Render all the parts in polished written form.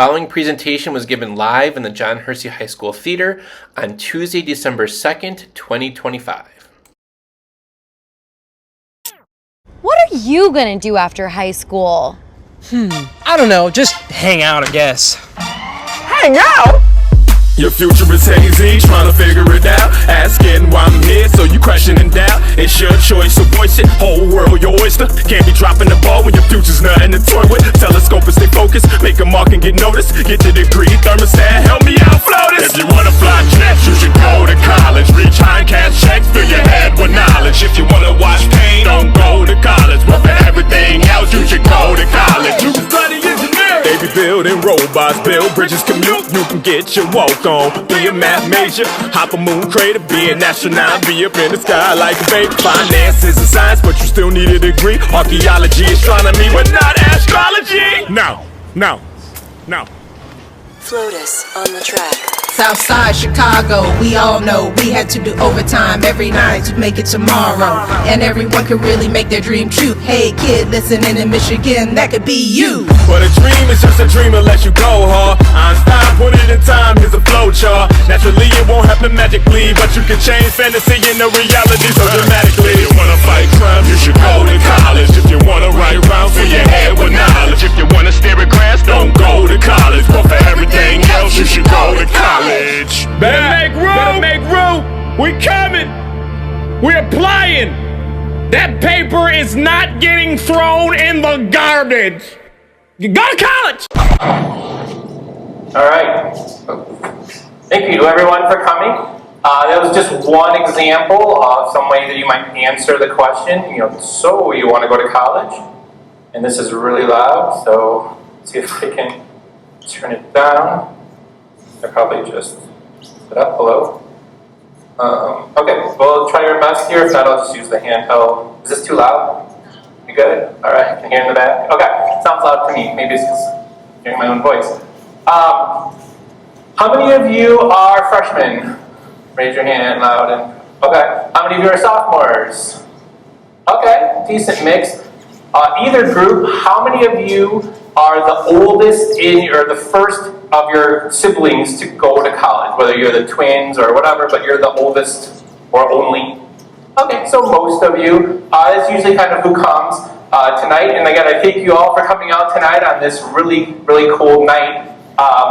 following presentation was given live in the John Hersey High School Theater on Tuesday, December 2nd, 2025. What are you gonna do after high school? I don't know, just hang out, I guess. Hang out? Your future is hazy, trying to figure it out. Asking why I'm here, so you question and doubt. It's your choice, so voice it. Whole world your oyster. Can't be dropping the ball when your future's nothing to toy with. Telescope and stay focused. Make a mark and get noticed. Get your degree, thermostat, help me out, floaters. If you wanna fly jets, you should go to college. Reach high, cash checks, fill your head with knowledge. If you wanna watch paint, don't go to college. But for everything else, you should go to college. You can study engineering. They be building robots, build bridges, commute. You can get your walk on, be a math major, hop a moon crater, be an astronaut, be up in the sky like a baby. Finances and science, but you still need a degree. Archaeology, astronomy, but not astrology. No. Flotus on the track. Southside Chicago, we all know we had to do overtime every night to make it tomorrow. And everyone could really make their dream true. Hey kid, listening in Michigan, that could be you. But a dream is just a dream unless you go hard. Einstein put it in time, here's a flow chart. Naturally it won't happen magically, but you can change fantasy into reality so dramatically. If you wanna fight crime, you should go to college. If you wanna write rhymes, fill your head with knowledge. If you wanna stare at grass, don't go to college. But for everything else, you should go to college. Better make room! We coming! We're applying! That paper is not getting thrown in the garbage! You go to college! All right. Thank you everyone for coming. That was just one example of some way that you might answer the question. So you want to go to college? And this is really loud, so let's see if I can turn it down. I probably just put up. Hello. Okay, well, try your best here. If not, I'll just use the handheld. Is this too loud? You good? All right, I can hear in the back. Okay, sounds loud to me. Maybe it's just hearing my own voice. How many of you are freshmen? Raise your hand loud and okay. How many of you are sophomores? Okay, decent mix. Either group, how many of you are the oldest or the first of your siblings to go to college? Whether you're the twins or whatever, but you're the oldest or only. Okay, so most of you. That's usually kind of who comes tonight. And again, I thank you all for coming out tonight on this really, really cool night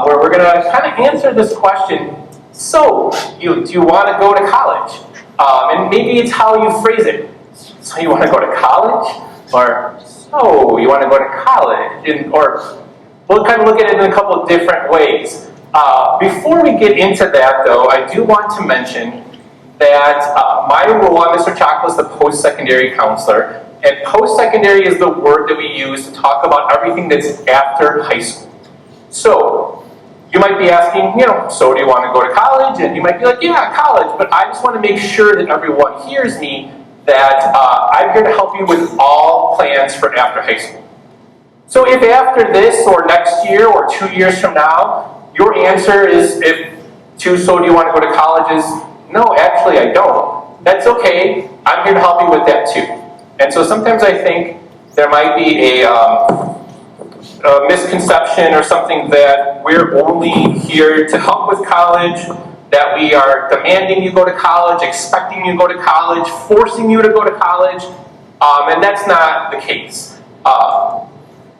where we're going to kind of answer this question. So, do you want to go to college? And maybe it's how you phrase it. So you want to go to college? Or, so you want to go to college? Or we'll kind of look at it in a couple of different ways. Before we get into that, though, I do want to mention that my role, I'm Mr. Chocola's the post-secondary counselor, and post-secondary is the word that we use to talk about everything that's after high school. So, you might be asking, so do you want to go to college? And you might be like, yeah, college, but I just want to make sure that everyone hears me that I'm here to help you with all plans for after high school. So if after this or next year or 2 years from now, your answer is so do you want to go to college is, no, actually I don't. That's okay, I'm here to help you with that too. And so sometimes I think there might be a misconception or something that we're only here to help with college, that we are demanding you go to college, expecting you to go to college, forcing you to go to college, and that's not the case.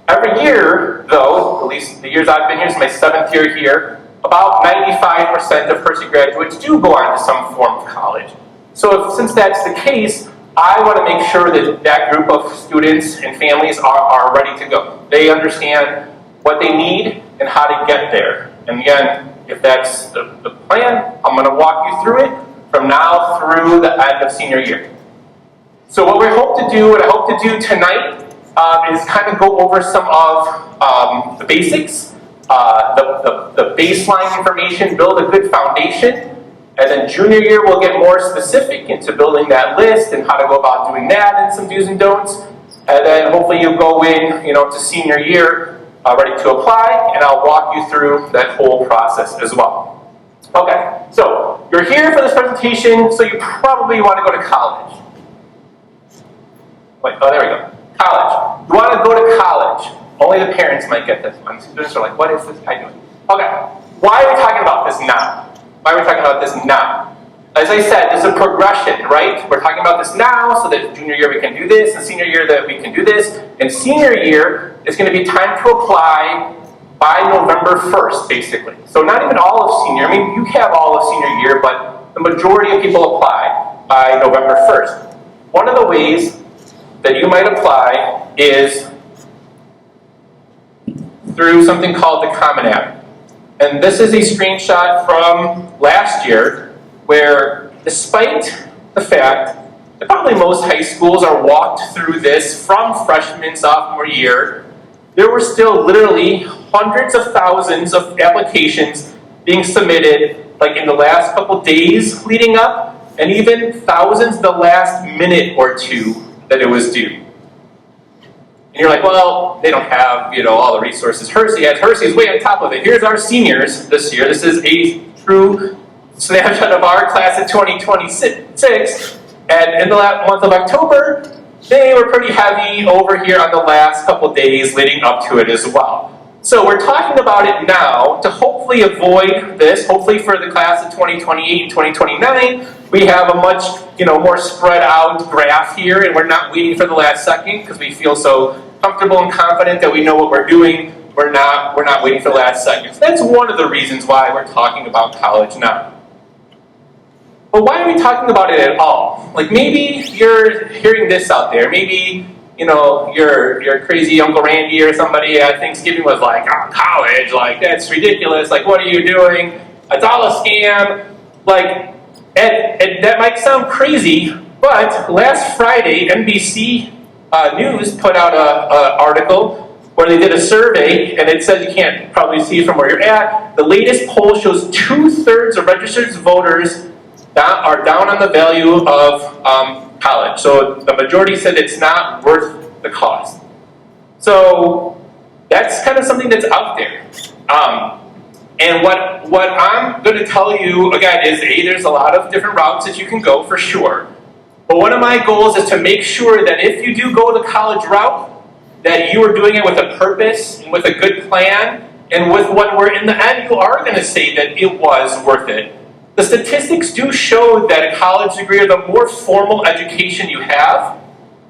Every year, though, at least the years I've been here, this is my 7th year here, about 95% of Hersey graduates do go on to some form of college. So since that's the case, I want to make sure that that group of students and families are ready to go. They understand what they need and how to get there. And again, if that's the plan, I'm going to walk you through it from now through the end of senior year. So what I hope to do tonight is kind of go over some of the basics, the baseline information, build a good foundation, and then junior year we'll get more specific into building that list and how to go about doing that and some do's and don'ts. And then hopefully you'll go in, to senior year ready to apply, and I'll walk you through that whole process as well. Okay, so you're here for this presentation, so you probably want to go to college. Wait, oh, there we go. College. You want to go to college. Only the parents might get this one. Students are like, what is this guy doing? Okay, why are we talking about this now? Why are we talking about this now? As I said, it's a progression, right? We're talking about this now, so that junior year we can do this, and senior year that we can do this, and senior year is going to be time to apply by November 1st, basically. So not even all of senior, I mean, you have all of senior year, but the majority of people apply by November 1st. One of the ways that you might apply is through something called the Common App. And this is a screenshot from last year where, despite the fact that probably most high schools are walked through this from freshman, sophomore year, there were still literally hundreds of thousands of applications being submitted like in the last couple days leading up, and even thousands the last minute or two that it was due. And you're like, well, they don't have, all the resources Hersey has. Hersey's way on top of it. Here's our seniors this year. This is a true snapshot of our class of 2026. And in the last month of October, they were pretty heavy over here on the last couple days leading up to it as well. So we're talking about it now to hopefully avoid this. Hopefully for the class of 2028 and 2029, we have a much more spread out graph here, and we're not waiting for the last second because we feel so comfortable and confident that we know what we're doing. We're not waiting for the last second. So that's one of the reasons why we're talking about college now. But why are we talking about it at all? Like maybe you're hearing this out there. Maybe your crazy Uncle Randy or somebody at Thanksgiving was like, oh, college, like that's ridiculous. Like what are you doing? It's all a scam. Like, and that might sound crazy, but last Friday, NBC News put out an article where they did a survey, and it says, you can't probably see from where you're at, the latest poll shows 2/3 of registered voters are down on the value of college. So the majority said it's not worth the cost. So that's kind of something that's out there. And what I'm going to tell you, again, is there's a lot of different routes that you can go for sure. But one of my goals is to make sure that if you do go the college route, that you are doing it with a purpose and with a good plan, and with one where in the end you are going to say that it was worth it. The statistics do show that a college degree, or the more formal education you have,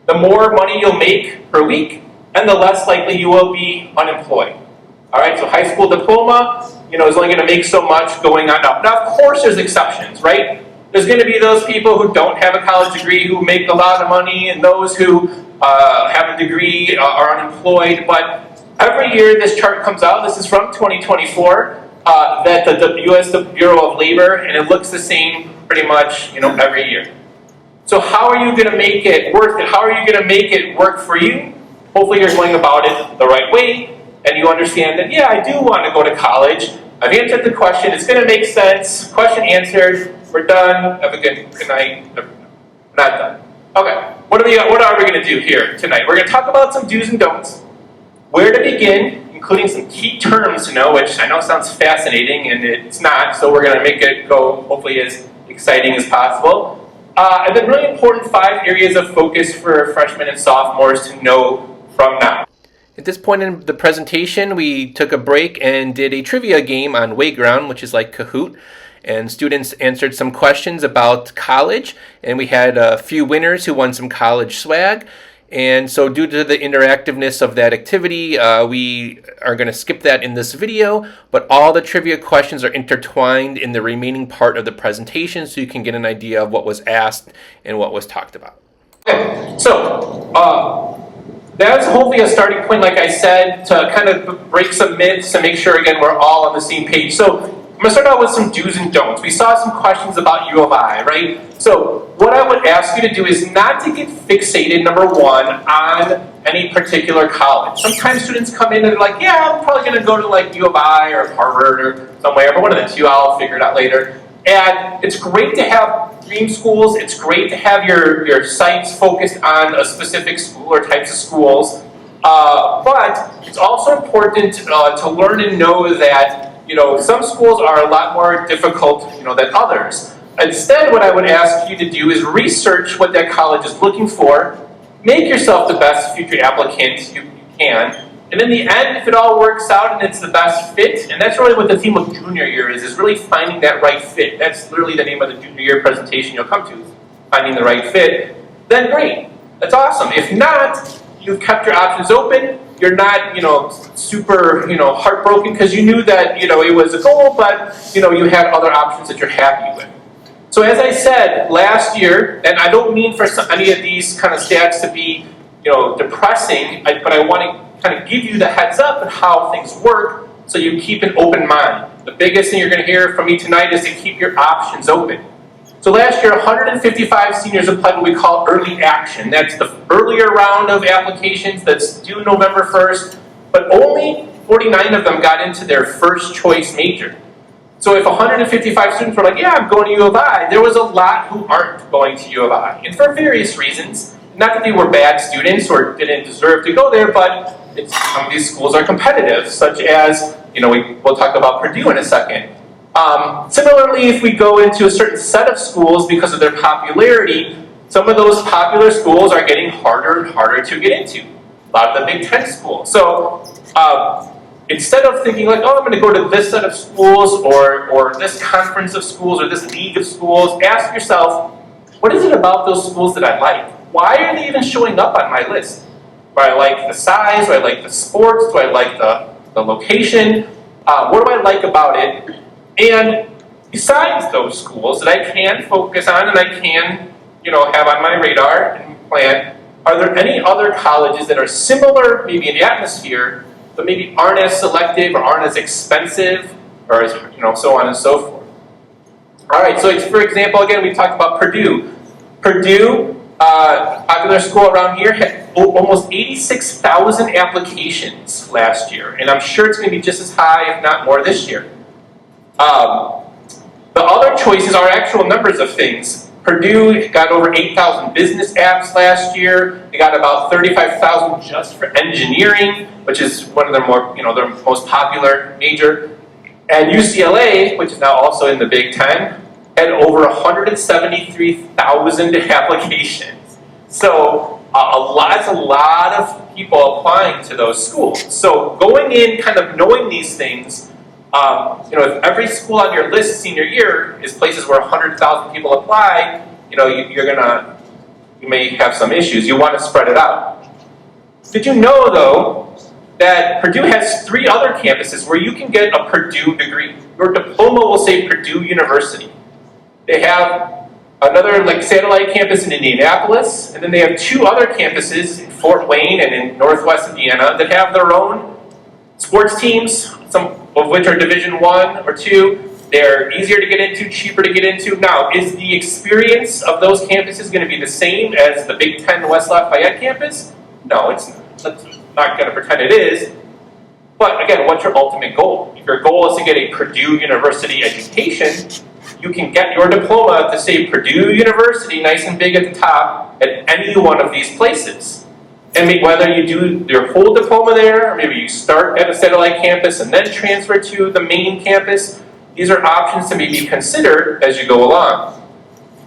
the more money you'll make per week, and the less likely you will be unemployed. All right, so high school diploma, is only going to make so much going on up. Now, of course, there's exceptions, right? There's going to be those people who don't have a college degree who make a lot of money, and those who have a degree are unemployed. But every year this chart comes out. This is from 2024. That the U.S. Bureau of Labor, and it looks the same pretty much, every year. So how are you going to make it worth it? How are you going to make it work for you? Hopefully you're going about it the right way, and you understand that, yeah, I do want to go to college. I've answered the question. It's going to make sense. Question answered. We're done. Have a good night. Not done. Okay. What are we going to do here tonight? We're going to talk about some do's and don'ts. Where to begin, including some key terms to know, which I know sounds fascinating, and it's not, so we're going to make it go hopefully as exciting as possible. And then really important 5 areas of focus for freshmen and sophomores to know from now. At this point in the presentation, we took a break and did a trivia game on Wayground, which is like Kahoot. And students answered some questions about college, and we had a few winners who won some college swag. And so due to the interactiveness of that activity, we are going to skip that in this video, but all the trivia questions are intertwined in the remaining part of the presentation, so you can get an idea of what was asked and what was talked about. Okay, so that's hopefully a starting point, like I said, to kind of break some myths and make sure, again, we're all on the same page. So I'm going to start out with some do's and don'ts. We saw some questions about U of I, right? So what I would ask you to do is not to get fixated, number one, on any particular college. Sometimes students come in and they're like, yeah, I'm probably going to go to like U of I or Harvard or somewhere, but one of the two, I'll figure it out later. And it's great to have dream schools. It's great to have your sights focused on a specific school or types of schools. But it's also important to learn and know that some schools are a lot more difficult, than others. Instead, what I would ask you to do is research what that college is looking for, make yourself the best future applicant you can, And in the end, if it all works out and it's the best fit, and that's really what the theme of junior year is really finding that right fit. That's literally the name of the junior year presentation you'll come to, finding the right fit. Then great, that's awesome. If not, you've kept your options open. You're not, super, heartbroken because you knew that, it was a goal, but, you had other options that you're happy with. So as I said last year, and I don't mean for any of these kind of stats to be, depressing, but I want to kind of give you the heads up on how things work so you keep an open mind. The biggest thing you're going to hear from me tonight is to keep your options open. So last year, 155 seniors applied what we call early action. That's the earlier round of applications that's due November 1st, but only 49 of them got into their first choice major. So if 155 students were like, yeah, I'm going to U of I, there was a lot who aren't going to U of I. And for various reasons, not that they were bad students or didn't deserve to go there, but some of these schools are competitive, such as, we'll talk about Purdue in a second. Similarly, if we go into a certain set of schools because of their popularity, some of those popular schools are getting harder and harder to get into. A lot of the Big Ten schools. So instead of thinking like, oh, I'm going to go to this set of schools or this conference of schools or this league of schools, ask yourself, what is it about those schools that I like? Why are they even showing up on my list? Do I like the size? Do I like the sports? Do I like the location? What do I like about it? And besides those schools that I can focus on and I can, have on my radar and plan, are there any other colleges that are similar, maybe in the atmosphere, but maybe aren't as selective or aren't as expensive, or as, so on and so forth? All right, so for example, again, we talked about Purdue. Purdue, popular school around here, had almost 86,000 applications last year, and I'm sure it's going to be just as high, if not more, this year. The other choices are actual numbers of things. Purdue got over 8,000 business apps last year. They got about 35,000 just for engineering, which is one of their their most popular major. And UCLA, which is now also in the Big Ten, had over 173,000 applications. So that's a lot of people applying to those schools. So going in, kind of knowing these things. If every school on your list senior year is places where 100,000 people apply, you may have some issues. You want to spread it out. Did you know, though, that Purdue has 3 other campuses where you can get a Purdue degree? Your diploma will say Purdue University. They have another satellite campus in Indianapolis, and then they have 2 other campuses in Fort Wayne and in Northwest Indiana that have their own sports teams, some of which are Division I or II. They're easier to get into, cheaper to get into. Now, is the experience of those campuses going to be the same as the Big Ten West Lafayette campus? No, it's not. Let's not going to pretend it is. But again, what's your ultimate goal? If your goal is to get a Purdue University education, you can get your diploma to say Purdue University, nice and big at the top, at any one of these places. And whether you do your whole diploma there, or maybe you start at a satellite campus and then transfer to the main campus, these are options to maybe consider as you go along.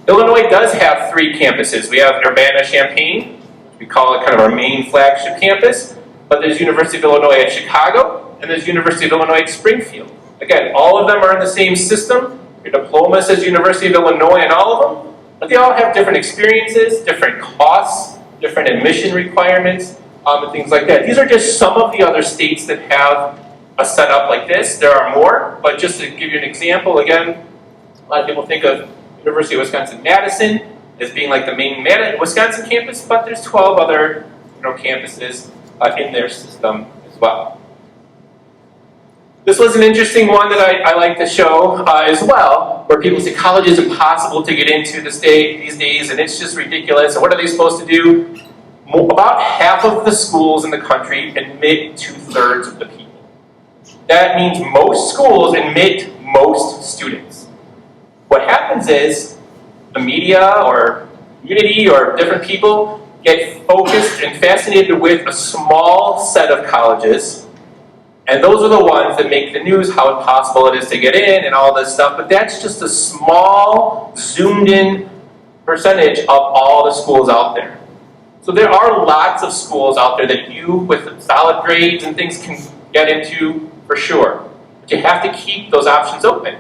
Illinois does have 3 campuses. We have Urbana-Champaign, we call it kind of our main flagship campus, but there's University of Illinois at Chicago, and there's University of Illinois at Springfield. Again, all of them are in the same system. Your diploma says University of Illinois in all of them, but they all have different experiences, different costs, different admission requirements, and things like that. These are just some of the other states that have a setup like this. There are more, but just to give you an example, again, a lot of people think of University of Wisconsin-Madison as being like the main Wisconsin campus, but there's 12 other campuses in their system as well. This was an interesting one that I like to show as well, where people say college is impossible to get into these days, and it's just ridiculous, and what are they supposed to do? About half of the schools in the country admit 2/3 of the people. That means most schools admit most students. What happens is the media or community or different people get focused and fascinated with a small set of colleges. And those are the ones that make the news, how impossible it is to get in and all this stuff. But that's just a small, zoomed in percentage of all the schools out there. So there are lots of schools out there that you, with solid grades and things, can get into for sure. But you have to keep those options open.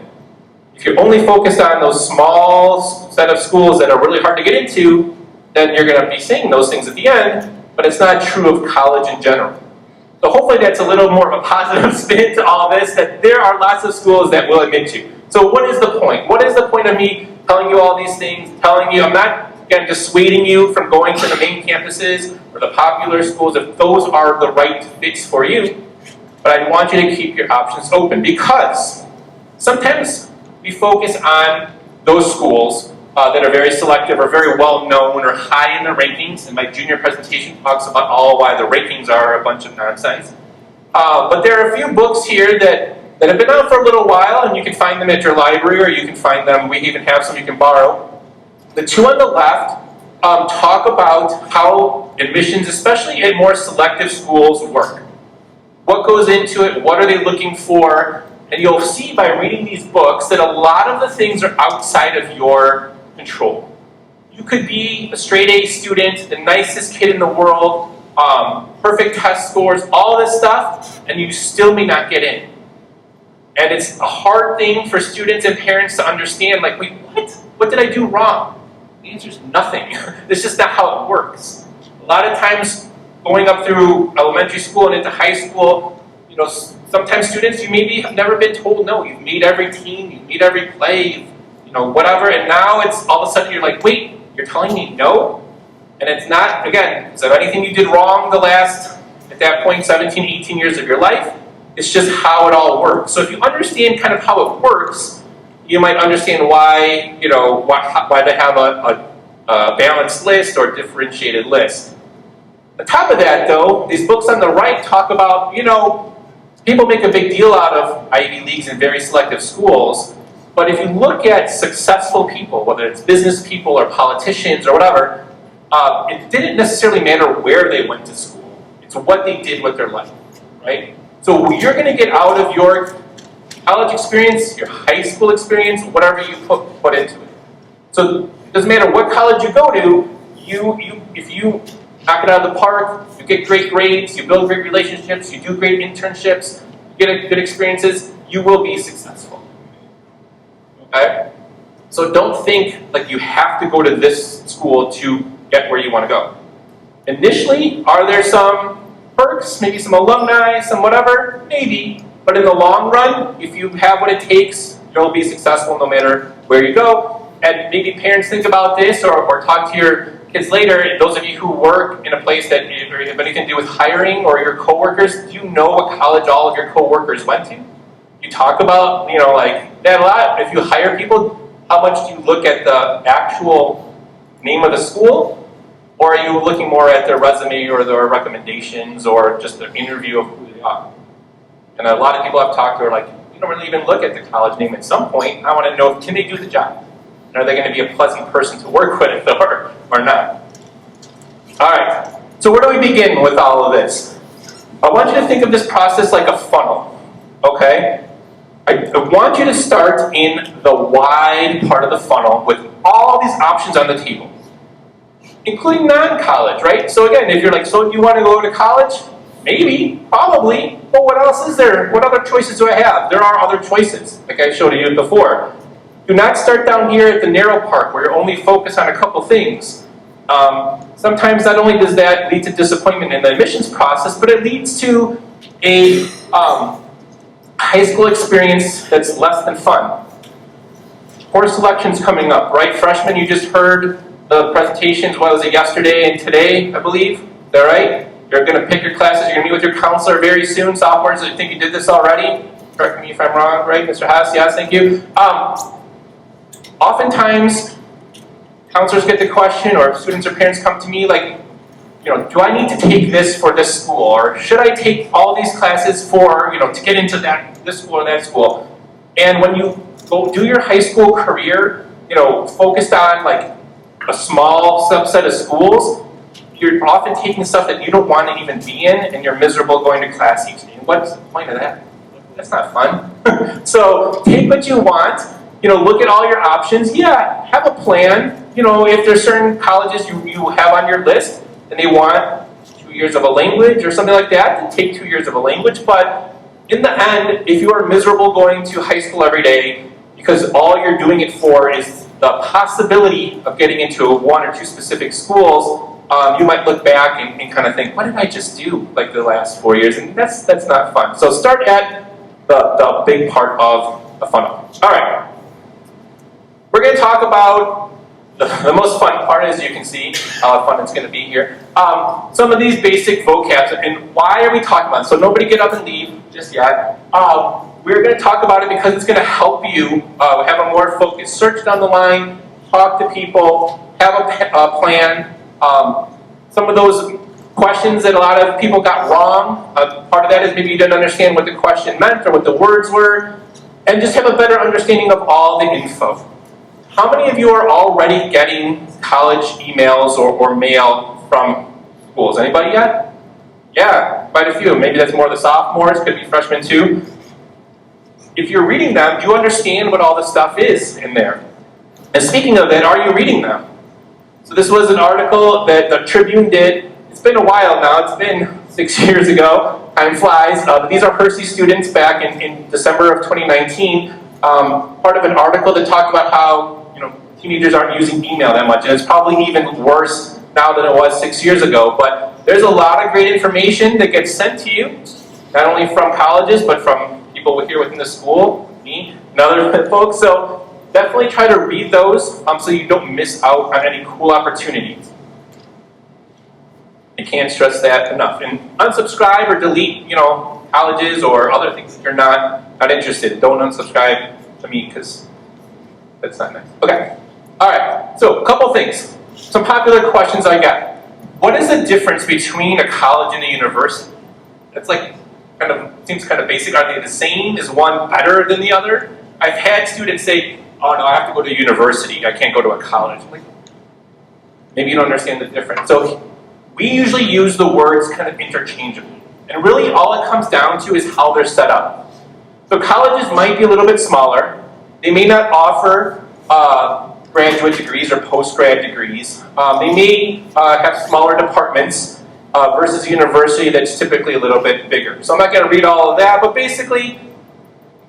If you're only focused on those small set of schools that are really hard to get into, then you're going to be saying those things at the end, but it's not true of college in general. So hopefully that's a little more of a positive spin to all this, that there are lots of schools that will admit you. So what is the point? What is the point of me telling you all these things, telling you, I'm not, again, dissuading you from going to the main campuses or the popular schools if those are the right fits for you, but I want you to keep your options open, because sometimes we focus on those schools that are very selective or very well known or high in the rankings, and my junior presentation talks about why the rankings are a bunch of nonsense. But there are a few books here that have been out for a little while, and you can find them at your library, or you can find them, we even have some you can borrow. The two on the left talk about how admissions, especially at more selective schools, work. What goes into it, what are they looking for, and you'll see by reading these books that a lot of the things are outside of your control. You could be a straight A student, the nicest kid in the world, perfect test scores, all this stuff, and you still may not get in. And it's a hard thing for students and parents to understand, like, wait, what? What did I do wrong? The answer is nothing. It's just not how it works. A lot of times, going up through elementary school and into high school, you know, sometimes students, you maybe have never been told no. You've made every team, you've made every play, you know, whatever, and now it's all of a sudden you're like, wait, you're telling me no? And it's not, again, because of anything you did wrong the last, at that point, 17, 18 years of your life. It's just how it all works. So if you understand kind of how it works, you might understand why, you know, why they have a balanced list or differentiated list. On top of that, though, these books on the right talk about, you know, people make a big deal out of Ivy Leagues and very selective schools, but if you look at successful people, whether it's business people or politicians or whatever, it didn't necessarily matter where they went to school. It's what they did with their life, right? So you're going to get out of your college experience, your high school experience, whatever you put into it. So it doesn't matter what college you go to, if you knock it out of the park, you get great grades, you build great relationships, you do great internships, you get good experiences, you will be successful. Okay? So don't think like you have to go to this school to get where you want to go. Initially, are there some perks, maybe some alumni, some whatever? Maybe. But in the long run, if you have what it takes, you'll be successful no matter where you go. And maybe parents think about this or talk to your kids later. Those of you who work in a place that have anything to do with hiring or your coworkers, do you know what college all of your coworkers went to? You talk about, you know, like that a lot. If you hire people, how much do you look at the actual name of the school? Or are you looking more at their resume or their recommendations or just their interview of who they are? And a lot of people I've talked to are like, you don't really even look at the college name at some point. I want to know, can they do the job? And are they going to be a pleasant person to work with or not? All right, so where do we begin with all of this? I want you to think of this process like a funnel, okay? I want you to start in the wide part of the funnel with all these options on the table, including non-college, right? So again, if you're like, so you want to go to college? Maybe, probably, but what else is there? What other choices do I have? There are other choices, like I showed you before. Do not start down here at the narrow part where you're only focused on a couple things. Sometimes not only does that lead to disappointment in the admissions process, but it leads to a high school experience that's less than fun. Course selection's coming up, right? Freshmen, you just heard the presentations, what was it, yesterday and today, I believe? Is that right? You're going to pick your classes, you're going to meet with your counselor very soon. Sophomores, I think you did this already. Correct me if I'm wrong, right? Mr. Haas, yes, thank you. Oftentimes, counselors get the question, or students or parents come to me like, you know, do I need to take this for this school? Or should I take all these classes for, you know, to get into this school or that school? And when you go do your high school career, you know, focused on like a small subset of schools, you're often taking stuff that you don't want to even be in, and you're miserable going to class each day. What's the point of that? That's not fun. So take what you want, you know, look at all your options. Yeah, have a plan. You know, if there's certain colleges you have on your list and they want 2 years of a language or something like that, then take 2 years of a language. But in the end, if you are miserable going to high school every day because all you're doing it for is the possibility of getting into 1 or 2 specific schools, you might look back and kind of think, what did I just do like the last 4 years? And that's not fun. So start at the big part of the funnel. All right. We're going to talk about the most fun part, as you can see, how fun it's going to be here. Some of these basic vocabs, and why are we talking about it? So nobody get up and leave just yet. We're going to talk about it because it's going to help you have a more focused search down the line, talk to people, have a plan. Some of those questions that a lot of people got wrong, part of that is maybe you didn't understand what the question meant or what the words were, and just have a better understanding of all the info. How many of you are already getting college emails or mail from schools? Anybody yet? Yeah, quite a few. Maybe that's more the sophomores, could be freshmen too. If you're reading them, you understand what all the stuff is in there. And speaking of that, are you reading them? So this was an article that the Tribune did. It's been a while now. It's been 6 years ago. Time flies. These are Hersey students back in December of 2019. Part of an article that talked about how teenagers aren't using email that much. And it's probably even worse now than it was 6 years ago. But there's a lot of great information that gets sent to you, not only from colleges, but from people here within the school, me, and other folks. So definitely try to read those so you don't miss out on any cool opportunities. I can't stress that enough. And unsubscribe or delete, colleges or other things that you're not interested in. Don't unsubscribe to me because that's not nice. Okay. All right. So a couple things. Some popular questions I get. What is the difference between a college and a university? That's seems kind of basic. Are they the same? Is one better than the other? I've had students say, oh no, I have to go to a university. I can't go to a college. Maybe you don't understand the difference. So we usually use the words kind of interchangeably. And really all it comes down to is how they're set up. So colleges might be a little bit smaller. They may not offer graduate degrees or post-grad degrees. They may have smaller departments versus a university that's typically a little bit bigger. So I'm not going to read all of that, but basically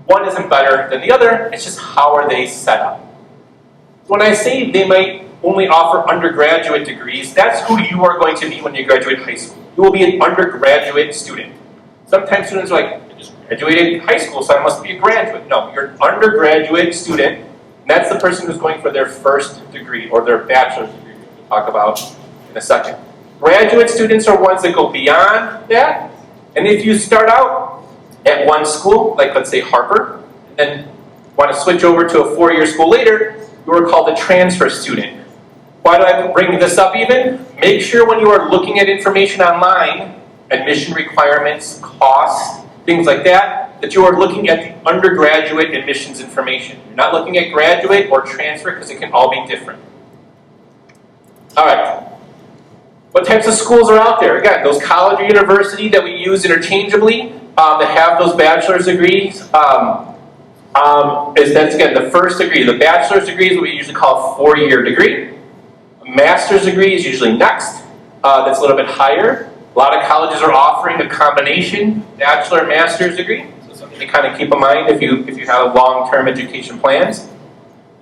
one isn't better than the other. It's just how are they set up. When I say they might only offer undergraduate degrees, that's who you are going to be when you graduate high school. You will be an undergraduate student. Sometimes students are like, I just graduated high school, so I must be a graduate. No, you're an undergraduate student, and that's the person who's going for their first degree or their bachelor's degree, which we'll talk about in a second. Graduate students are ones that go beyond that, and if you start out at one school, like let's say Harper, and then want to switch over to a 4-year school later, you are called a transfer student. Why do I bring this up even? Make sure when you are looking at information online, admission requirements, costs, things like that, that you are looking at the undergraduate admissions information. You're not looking at graduate or transfer because it can all be different. All right. What types of schools are out there? Again, those college or university that we use interchangeably that have those bachelor's degrees. That's again the first degree. The bachelor's degree is what we usually call a 4-year degree. A master's degree is usually next. That's a little bit higher. A lot of colleges are offering a combination bachelor and master's degree. So something to kind of keep in mind if you have long-term education plans.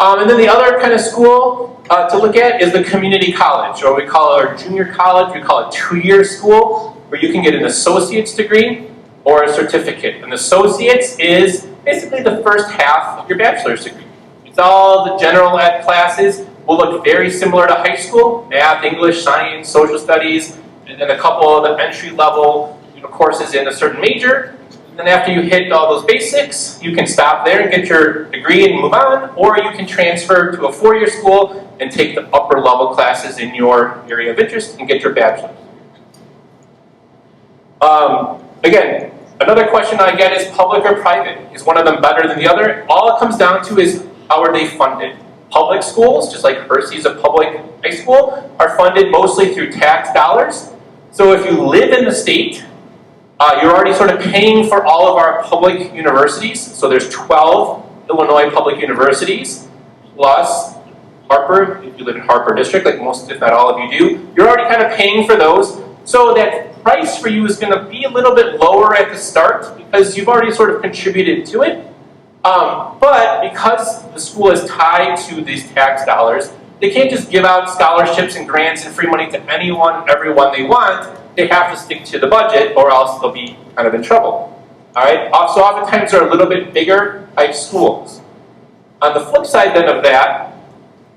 And then the other kind of school to look at is the community college, or we call it our junior college. We call it 2-year school, where you can get an associate's degree or a certificate. An associate's is basically the first half of your bachelor's degree. It's all the general ed classes will look very similar to high school: math, English, science, social studies, and then a couple of the entry-level courses in a certain major. And then after you hit all those basics, you can stop there and get your degree and move on, or you can transfer to a 4-year school and take the upper-level classes in your area of interest and get your bachelor's. Again, another question I get is public or private? Is one of them better than the other? All it comes down to is how are they funded? Public schools, just like Hersey's a public high school, are funded mostly through tax dollars. So if you live in the state, you're already sort of paying for all of our public universities. So there's 12 Illinois public universities, plus Harper, if you live in Harper District, like most, if not all of you do, you're already kind of paying for those. So that price for you is going to be a little bit lower at the start because you've already sort of contributed to it. But because the school is tied to these tax dollars, they can't just give out scholarships and grants and free money to anyone, everyone they want. They have to stick to the budget or else they'll be kind of in trouble. All right? So oftentimes they're a little bit bigger type schools. On the flip side then of that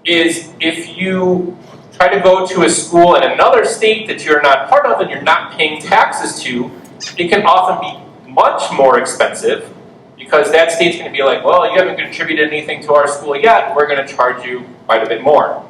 is if you try to go to a school in another state that you're not part of and you're not paying taxes to, it can often be much more expensive because that state's going to be like, well, you haven't contributed anything to our school yet, we're going to charge you quite a bit more.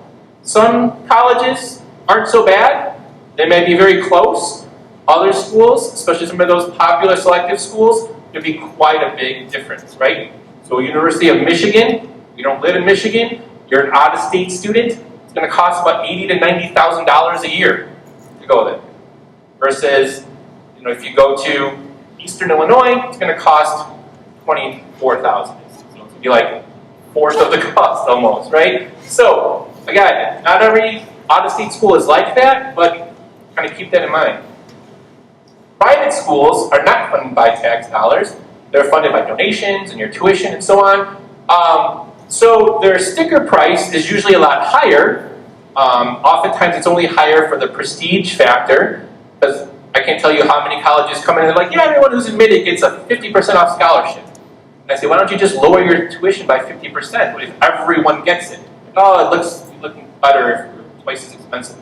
Some colleges aren't so bad. They may be very close. Other schools, especially some of those popular selective schools, could be quite a big difference, right? So University of Michigan, you don't live in Michigan, you're an out-of-state student, it's going to cost about $80,000 to $90,000 a year to go there. Versus, if you go to Eastern Illinois, it's going to cost $24,000. So it's be like fourth of the cost almost, right? So again, not every out-of-state school is like that, but kind of keep that in mind. Private schools are not funded by tax dollars. They're funded by donations and your tuition and so on. So their sticker price is usually a lot higher. Oftentimes it's only higher for the prestige factor, because I can't tell you how many colleges come in and they're like, yeah, everyone who's admitted gets a 50% off scholarship. And I say, why don't you just lower your tuition by 50% if everyone gets it? Oh, you're looking better if you're twice as expensive.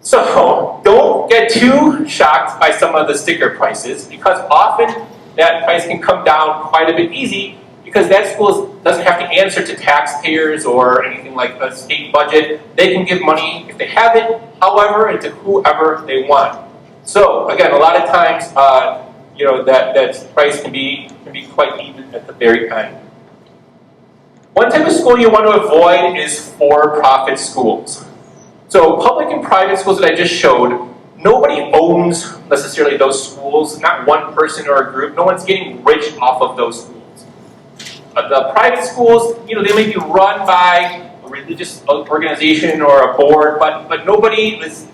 So don't get too shocked by some of the sticker prices, because often that price can come down quite a bit easy because that school doesn't have to answer to taxpayers or anything like the state budget. They can give money if they have it, however, and to whoever they want. So again, a lot of times, that price can be quite even at the very end. One type of school you want to avoid is for-profit schools. So public and private schools that I just showed, nobody owns necessarily those schools, not one person or a group. No one's getting rich off of those schools. The private schools, they may be run by a religious organization or a board, but nobody's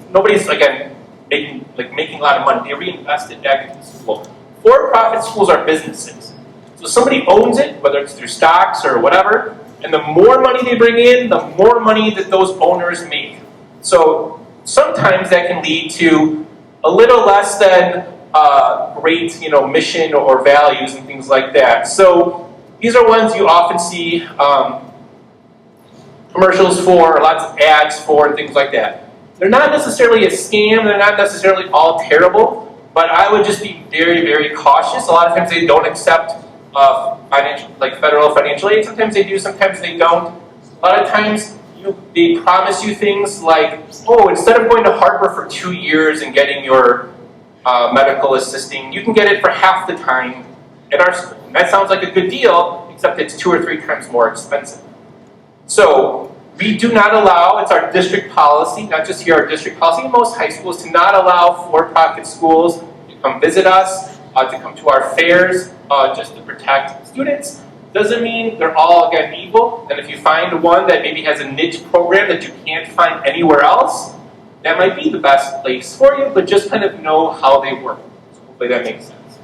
again making a lot of money. They reinvest it back into the school. For-profit schools are businesses. So somebody owns it, whether it's through stocks or whatever, and the more money they bring in, the more money that those owners make. So sometimes that can lead to a little less than great, mission or values and things like that. So these are ones you often see commercials for, lots of ads for, and things like that. They're not necessarily a scam. They're not necessarily all terrible, but I would just be very, very cautious. A lot of times they don't accept federal financial aid. Sometimes they do. Sometimes they don't. A lot of times they promise you things like, oh, instead of going to Harper for 2 years and getting your medical assisting, you can get it for half the time at our school. And that sounds like a good deal, except it's 2 or 3 times more expensive. So we do not allow, it's our district policy, not just here, our district policy in most high schools, to not allow for-profit schools to come visit us, to come to our fairs, just to protect students. Doesn't mean they're all, again, evil. And if you find one that maybe has a niche program that you can't find anywhere else, that might be the best place for you, but just kind of know how they work. So hopefully that makes sense.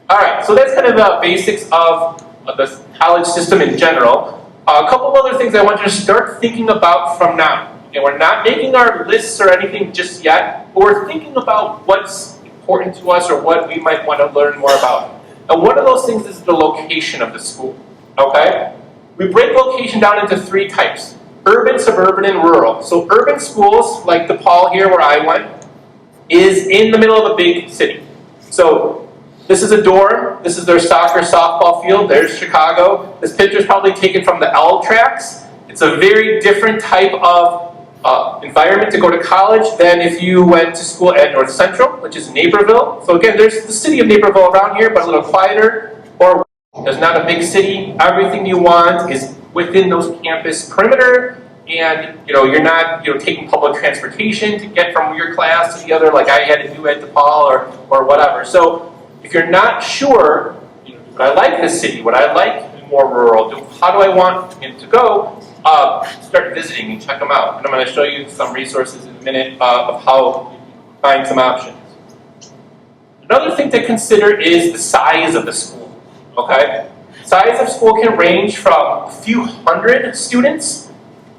All right, so that's kind of the basics of the college system in general. A couple of other things I want you to start thinking about from now. Okay, we're not making our lists or anything just yet, but we're thinking about what's important to us or what we might want to learn more about. And one of those things is the location of the school, okay? We break location down into 3 types: urban, suburban, and rural. So urban schools, like DePaul here where I went, is in the middle of a big city. So this is a dorm, this is their soccer, softball field, there's Chicago. This picture is probably taken from the L tracks. It's a very different type of environment to go to college than if you went to school at North Central, which is Naperville. So again, there's the city of Naperville around here, but a little quieter. Or there's not a big city. Everything you want is within those campus perimeter, and you're not taking public transportation to get from your class to the other, like I had to do at DePaul or whatever. So if you're not sure, would I like this city? Would I like more rural? how do I want him to go? Start visiting and check them out. And I'm going to show you some resources in a minute of how you find some options. Another thing to consider is the size of the school. Okay? Size of school can range from a few hundred students,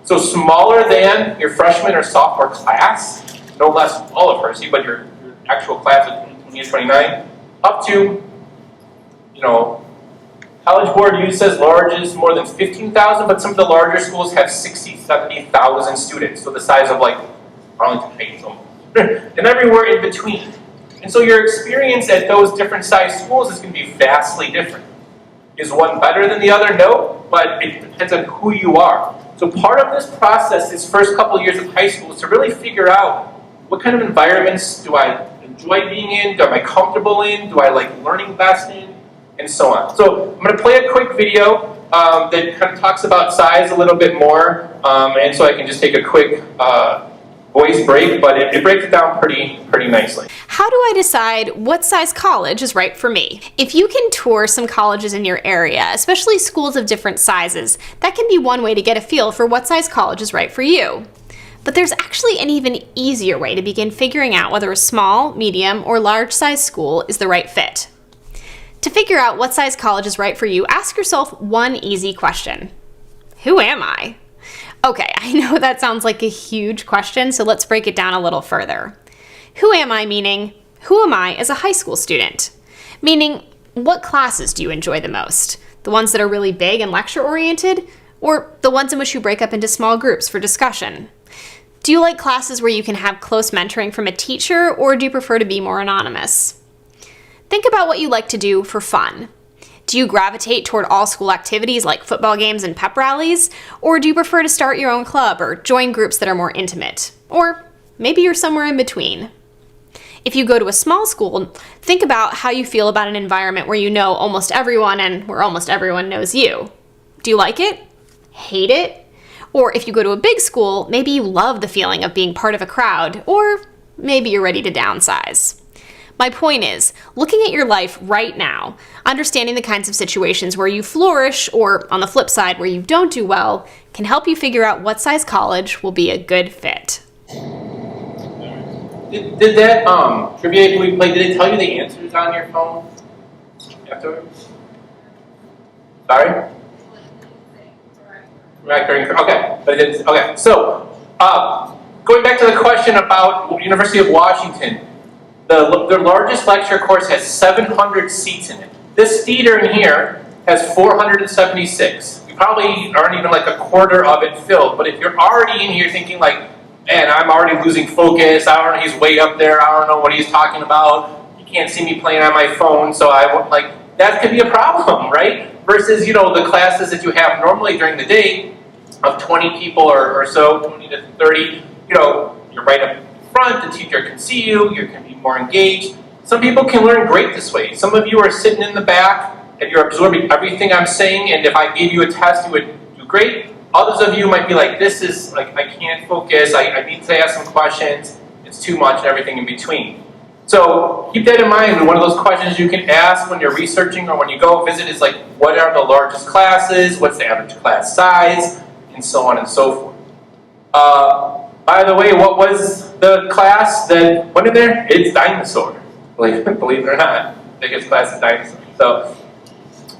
so smaller than your freshman or sophomore class, no less all of Hersey, but your actual class of 20 and 29, up to, College Board use says large is more than 15,000, but some of the larger schools have 60, 70,000 students, so the size of like Arlington Heights almost, and everywhere in between. And so your experience at those different size schools is going to be vastly different. Is one better than the other? No, but it depends on who you are. So part of this process, this first couple years of high school, is to really figure out what kind of environments do I enjoy being in, am I comfortable in, do I like learning best in, and so on. So I'm going to play a quick video that kind of talks about size a little bit more, and so I can just take a quick voice break, but it breaks it down pretty nicely. How do I decide what size college is right for me? If you can tour some colleges in your area, especially schools of different sizes, that can be one way to get a feel for what size college is right for you. But there's actually an even easier way to begin figuring out whether a small, medium, or large size school is the right fit. To figure out what size college is right for you, ask yourself one easy question. Who am I? Okay, I know that sounds like a huge question, so let's break it down a little further. Who am I meaning, who am I as a high school student? Meaning, what classes do you enjoy the most? The ones that are really big and lecture-oriented, or the ones in which you break up into small groups for discussion? Do you like classes where you can have close mentoring from a teacher, or do you prefer to be more anonymous? Think about what you like to do for fun. Do you gravitate toward all-school activities like football games and pep rallies? Or do you prefer to start your own club or join groups that are more intimate? Or maybe you're somewhere in between. If you go to a small school, think about how you feel about an environment where you know almost everyone and where almost everyone knows you. Do you like it? Hate it? Or if you go to a big school, maybe you love the feeling of being part of a crowd, or maybe you're ready to downsize. My point is, looking at your life right now, understanding the kinds of situations where you flourish, or on the flip side, where you don't do well, can help you figure out what size college will be a good fit. Did that trivia we played, did it tell you the answers on your phone afterwards? Sorry? Okay, but it's okay. So, going back to the question about University of Washington, their largest lecture course has 700 seats in it. This theater in here has 476. You probably aren't even like a quarter of it filled, but if you're already in here thinking like, man, I'm already losing focus, I don't know, he's way up there, I don't know what he's talking about, you can't see me playing on my phone, so I won't, like, that could be a problem, right? Versus, the classes that you have normally during the day of 20 people or so, 20 to 30, you're right up front, the teacher can see you, you can be more engaged. Some people can learn great this way. Some of you are sitting in the back and you're absorbing everything I'm saying, and if I gave you a test, you would do great. Others of you might be like, this is, like, I can't focus, I need to ask some questions, it's too much, and everything in between. So keep that in mind. One of those questions you can ask when you're researching or when you go visit is like, what are the largest classes, what's the average class size, and so on and so forth. By the way, what was the class that went in there? It's dinosaur. Believe it or not, biggest class is dinosaur. So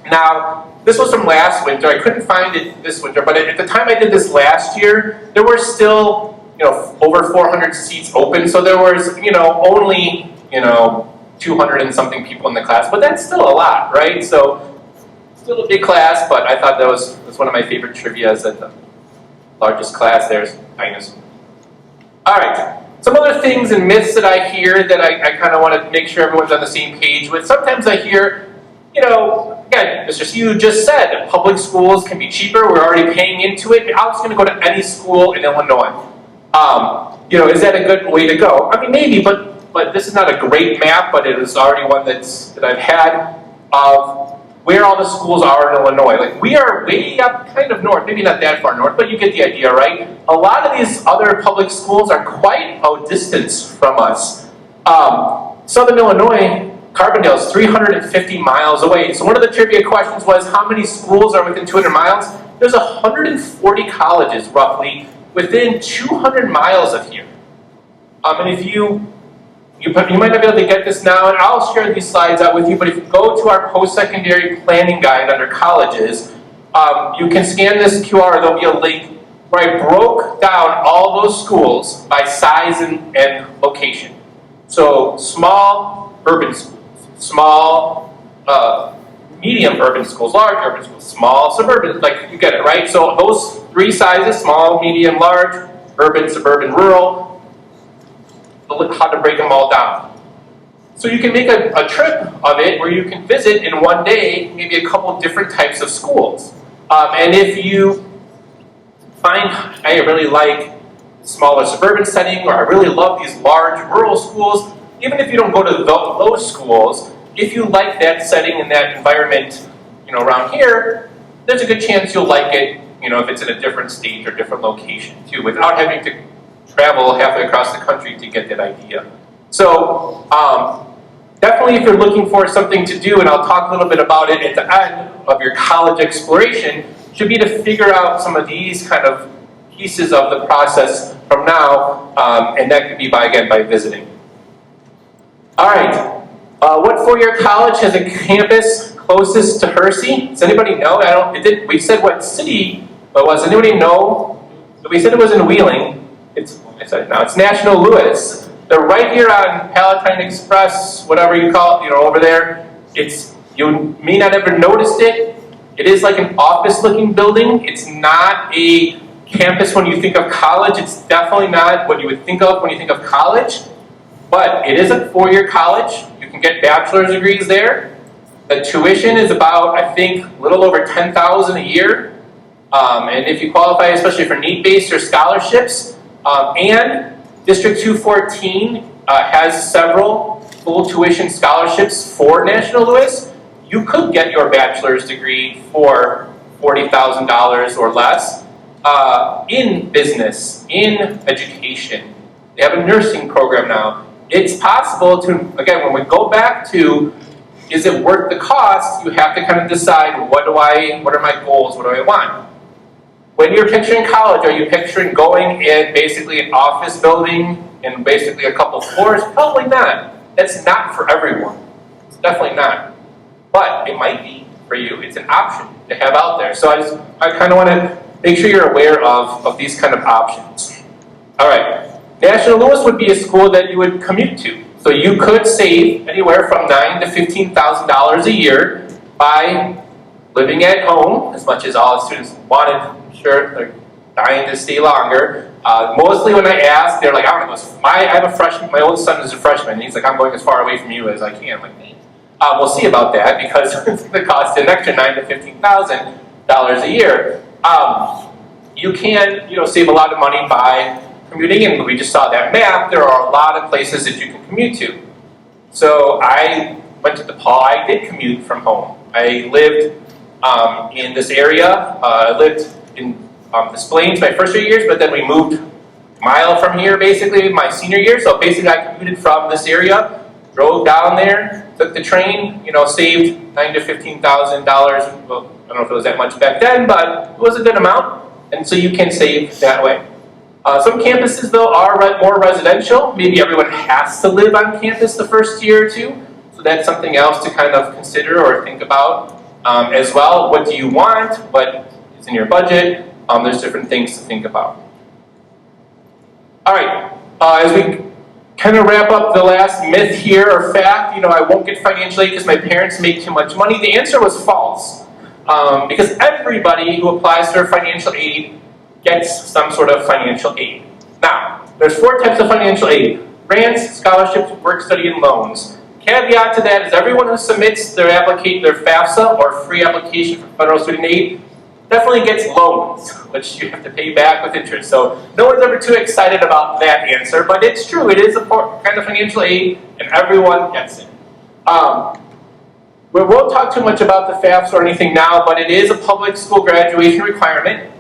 now, this was from last winter. I couldn't find it this winter, but at the time I did this last year, there were still, over 400 seats open. So there was, only, 200 and something people in the class, but that's still a lot, right? So still a big class, but I thought that's one of my favorite trivias, that the largest class there is dinosaur. All right, some other things and myths that I hear that I kind of want to make sure everyone's on the same page with. Sometimes I hear, again, Mr. C just said, public schools can be cheaper, we're already paying into it, I was going to go to any school in Illinois. Is that a good way to go? I mean, maybe, but this is not a great map, but it is already one that I've had of where all the schools are in Illinois. Like, we are way up kind of north, maybe not that far north, but you get the idea, right? A lot of these other public schools are quite a distance from us. Southern Illinois, Carbondale is 350 miles away. So one of the trivia questions was, how many schools are within 200 miles? There's 140 colleges, roughly, within 200 miles of here. And if you might not be able to get this now, and I'll share these slides out with you, but if you go to our post-secondary planning guide under colleges, you can scan this QR, there'll be a link where I broke down all those schools by size and location. So small urban schools, small medium urban schools, large urban schools, small suburban, like you get it, right? So those three sizes, small, medium, large, urban, suburban, rural, how to break them all down. So you can make a trip of it where you can visit in one day maybe a couple different types of schools. And if you find, I really like smaller suburban setting, or I really love these large rural schools, even if you don't go to those schools, if you like that setting and that environment, around here, there's a good chance you'll like it, if it's in a different state or different location too, without having to travel halfway across the country to get that idea. So definitely if you're looking for something to do, and I'll talk a little bit about it at the end of your college exploration, should be to figure out some of these kind of pieces of the process from now, and that could be by visiting. All right, what four-year college has a campus closest to Hersey? Does anybody know? We said what city it was. Anybody know? We said it was in Wheeling. It's National Louis. They're right here on Palatine Express, whatever you call it, over there. You may not have ever noticed it. It is like an office-looking building. It's not a campus when you think of college. It's definitely not what you would think of when you think of college. But it is a four-year college. You can get bachelor's degrees there. The tuition is about, I think, a little over $10,000 a year. And if you qualify, especially for need-based or scholarships, and District 214 has several full tuition scholarships for National Louis. You could get your bachelor's degree for $40,000 or less in business, in education. They have a nursing program now. It's possible to, again, when we go back to, is it worth the cost, you have to kind of decide, what are my goals, what do I want? When you're picturing college, are you picturing going in basically an office building and basically a couple floors? Probably not. That's not for everyone. It's definitely not. But it might be for you. It's an option to have out there. So I kind of want to make sure you're aware of these kind of options. All right. National Louis would be a school that you would commute to. So you could save anywhere from $9,000 to $15,000 a year by living at home, as much as all the students wanted. Sure, they're dying to stay longer. Mostly when I ask, they're like, I want to go. I have a freshman, my oldest son is a freshman, and he's like, I'm going as far away from you as I can. I'm like, we'll see about that, because it's going to cost an extra $9,000 to $15,000 a year. You can, save a lot of money by commuting, and we just saw that map. There are a lot of places that you can commute to. So I went to DePaul. I did commute from home. I lived in this area. I lived in Des Plaines my first 3 years, but then we moved a mile from here basically my senior year. So basically I commuted from this area, drove down there, took the train, saved $9,000 to $15,000. Well, I don't know if it was that much back then, but it was a good amount. And so you can save that way. Some campuses though are more residential. Maybe everyone has to live on campus the first year or two. So that's something else to kind of consider or think about as well. What do you want? What is in your budget? There's different things to think about. All right, as we kind of wrap up the last myth here or fact, I won't get financial aid because my parents make too much money. The answer was false, because everybody who applies for financial aid gets some sort of financial aid. Now, there's 4 types of financial aid: grants, scholarships, work study, and loans. Caveat to that is everyone who submits their FAFSA or free application for federal student aid definitely gets loans, which you have to pay back with interest. So no one's ever too excited about that answer, but it's true. It is a kind of financial aid, and everyone gets it. We won't talk too much about the FAFSA or anything now, but it is a public school graduation requirement.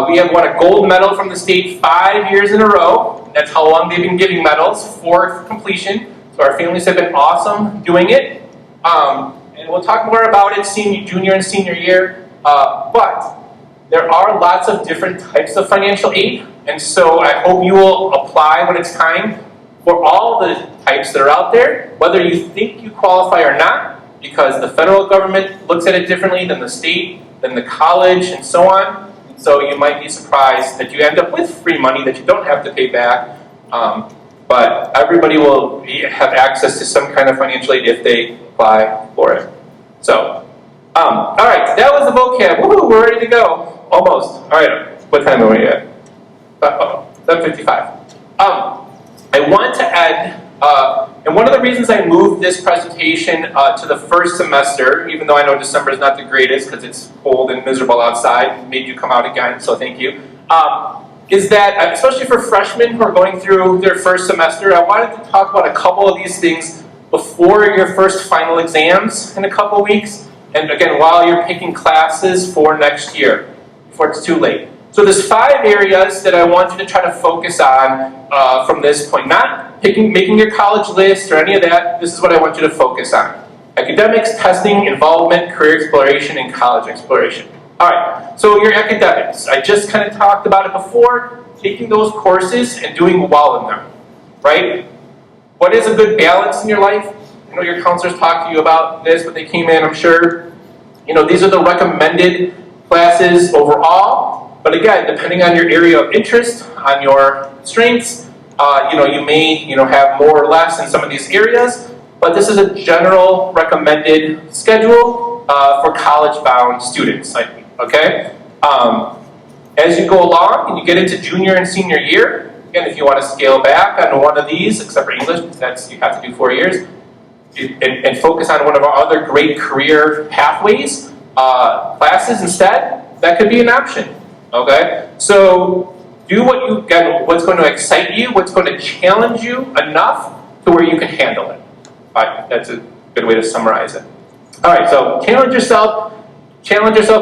We have won a gold medal from the state 5 years in a row. That's how long they've been giving medals for completion. So our families have been awesome doing it. And we'll talk more about it junior and senior year, but there are lots of different types of financial aid, and so I hope you will apply when it's time for all the types that are out there, whether you think you qualify or not, because the federal government looks at it differently than the state, than the college, and so on. So you might be surprised that you end up with free money that you don't have to pay back, but everybody will have access to some kind of financial aid if they apply for it. So, all right, that was the vocab. Woohoo, we're ready to go. Almost. All right, what time are we at? 7:55. I want to add, and one of the reasons I moved this presentation to the first semester, even though I know December is not the greatest because it's cold and miserable outside, made you come out again, so thank you, is that, especially for freshmen who are going through their first semester, I wanted to talk about a couple of these things before your first final exams in a couple of weeks, and again, while you're picking classes for next year, before it's too late. So there's 5 areas that I want you to try to focus on from this point. Not making your college list or any of that. This is what I want you to focus on. Academics, testing, involvement, career exploration, and college exploration. All right, so your academics. I just kind of talked about it before. Taking those courses and doing well in them, right? What is a good balance in your life? I know your counselors talked to you about this when they came in, I'm sure. You know, these are the recommended classes overall. But again, depending on your area of interest, on your strengths, you may have more or less in some of these areas. But this is a general recommended schedule for college-bound students. Okay. As you go along and you get into junior and senior year, again, if you want to scale back on one of these, except for English, you have to do 4 years, and focus on one of our other great career pathways, classes instead, that could be an option. Okay, so do what's going to excite you, what's going to challenge you enough to where you can handle it. All right, that's a good way to summarize it. All right, so challenge yourself,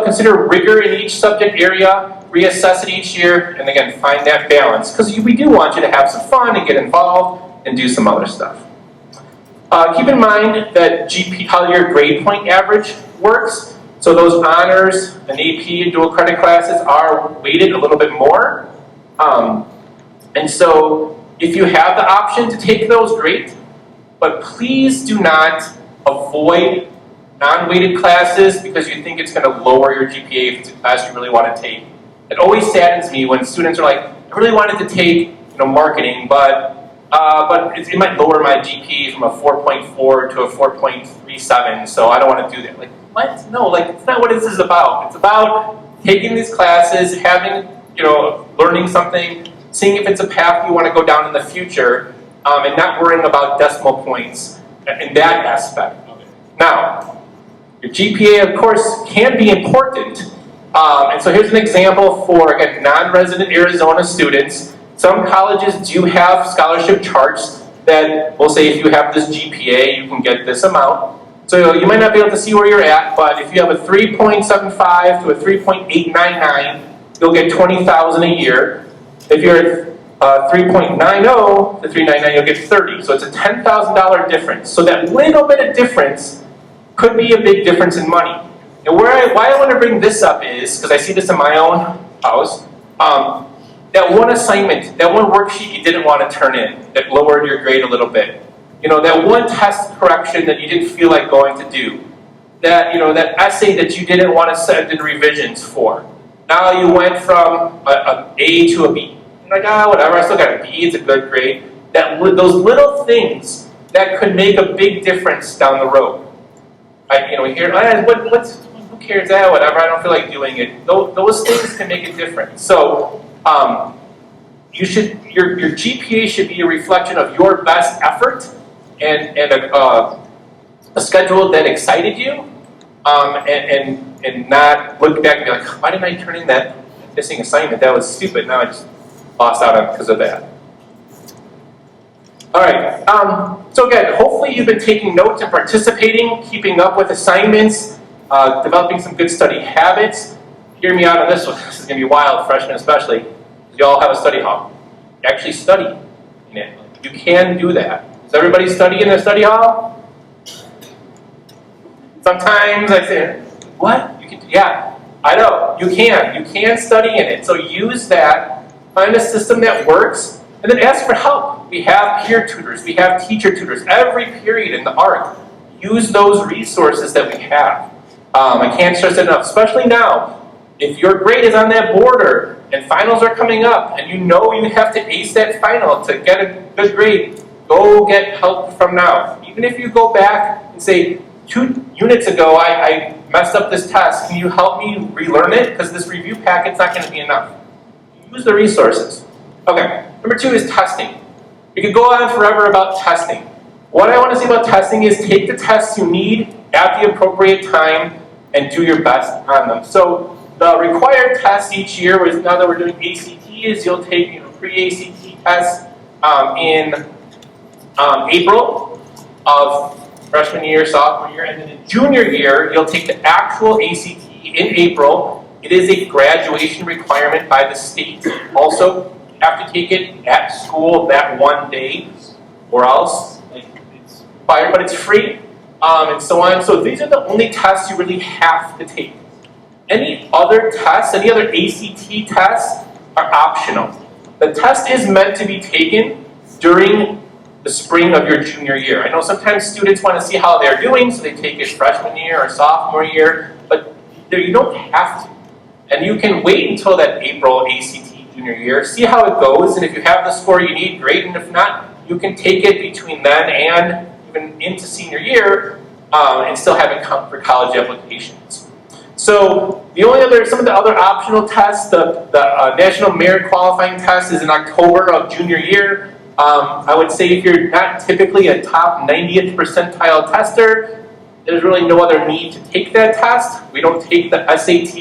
consider rigor in each subject area, reassess it each year, and again, find that balance, because we do want you to have some fun and get involved and do some other stuff. Keep in mind that how your grade point average works. So those honors and AP and dual credit classes are weighted a little bit more. And so if you have the option to take those, great. But please do not avoid non-weighted classes because you think it's going to lower your GPA if it's a class you really want to take. It always saddens me when students are like, I really wanted to take marketing, but it might lower my GPA from a 4.4 to a 4.37, so I don't want to do that. Like, what? No, it's not what this is about. It's about taking these classes, having, learning something, seeing if it's a path you want to go down in the future, and not worrying about decimal points in that aspect of it. Now, your GPA, of course, can be important. And so here's an example for, again, non-resident Arizona students. Some colleges do have scholarship charts that will say if you have this GPA, you can get this amount. So you might not be able to see where you're at, but if you have a 3.75 to a 3.899, you'll get $20,000 a year. If you're at 3.90 to 399, you'll get $30,000. So it's a $10,000 difference. So that little bit of difference could be a big difference in money. And why I want to bring this up is, because I see this in my own house, that one assignment, that one worksheet you didn't want to turn in, that lowered your grade a little bit. That one test correction that you didn't feel like going to do. That, that essay that you didn't want to send in revisions for. Now you went from an A to a B. You're like, whatever, I still got a B, it's a good grade. Those little things that could make a big difference down the road. We hear, who cares, whatever, I don't feel like doing it. Those things can make a difference. So, your GPA should be a reflection of your best effort and a schedule that excited you, and not look back and be like, why didn't I turn in that missing assignment? That was stupid. Now I just lost out on it because of that. All right. So again, hopefully you've been taking notes and participating, keeping up with assignments, developing some good study habits. Hear me out on this one. This is going to be wild, freshmen especially. You all have a study hall. You actually study in it. You can do that. Does everybody study in their study hall? Sometimes I say, what? You can, yeah, I know, you can study in it. So use that, find a system that works, and then ask for help. We have peer tutors, we have teacher tutors, every period in the ARC. Use those resources that we have. I can't stress it enough, especially now. If your grade is on that border and finals are coming up and you know you have to ace that final to get a good grade, go get help from now. Even if you go back and say, 2 units ago I messed up this test, can you help me relearn it? Because this review packet's not going to be enough. Use the resources. Okay, number 2 is testing. We could go on forever about testing. What I want to say about testing is take the tests you need at the appropriate time and do your best on them. So the required tests each year, was now that we're doing ACT, is you'll take pre-ACT tests in April of freshman year, sophomore year, and then in junior year, you'll take the actual ACT in April. It is a graduation requirement by the state. Also, you have to take it at school that one day, or else it's required, but it's free, and so on. So these are the only tests you really have to take. Any other tests, any other ACT tests are optional. The test is meant to be taken during the spring of your junior year. I know sometimes students want to see how they're doing, so they take it freshman year or sophomore year, but you don't have to. And you can wait until that April ACT junior year, see how it goes, and if you have the score you need, great, and if not, you can take it between then and even into senior year and still have it count for college applications. So some of the other optional tests, the National Merit Qualifying Test is in October of junior year. I would say if you're not typically a top 90th percentile tester, there's really no other need to take that test. We don't take the SAT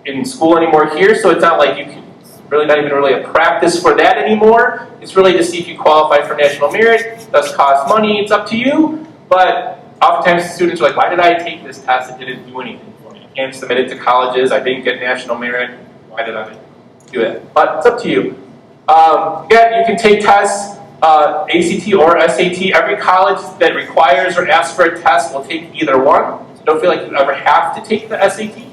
in school anymore here, so it's not like you can not even really a practice for that anymore. It's really to see if you qualify for national merit. It does cost money, it's up to you, but oftentimes students are like, why did I take this test? It didn't do anything for me. I can't submit it to colleges, I didn't get national merit, why did I do it? But it's up to you. Again, you can take tests, ACT or SAT. Every college that requires or asks for a test will take either one. So don't feel like you ever have to take the SAT.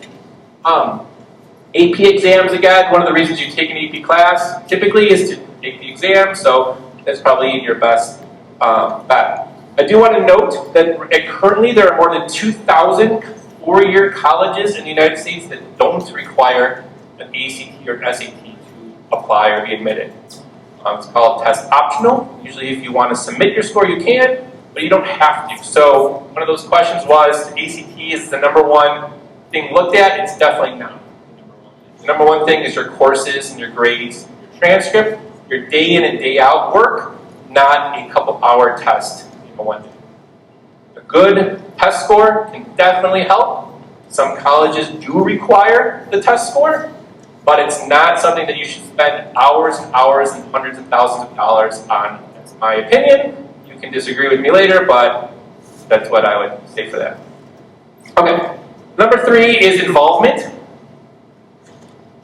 AP exams, again, one of the reasons you take an AP class typically is to take the exam, so that's probably your best bet. I do want to note that currently there are more than 2,000 four-year colleges in the United States that don't require an ACT or SAT to apply or be admitted. It's called test optional. Usually if you want to submit your score, you can, but you don't have to. So one of those questions was, ACT is the #1 thing looked at? It's definitely not. The #1 thing is your courses and your grades, your transcript, your day in and day out work, not a couple-hour test in one day. A good test score can definitely help. Some colleges do require the test score, but it's not something that you should spend hours and hours and hundreds of thousands of dollars on. That's my opinion. You can disagree with me later, but that's what I would say for that. Okay, #3 is involvement.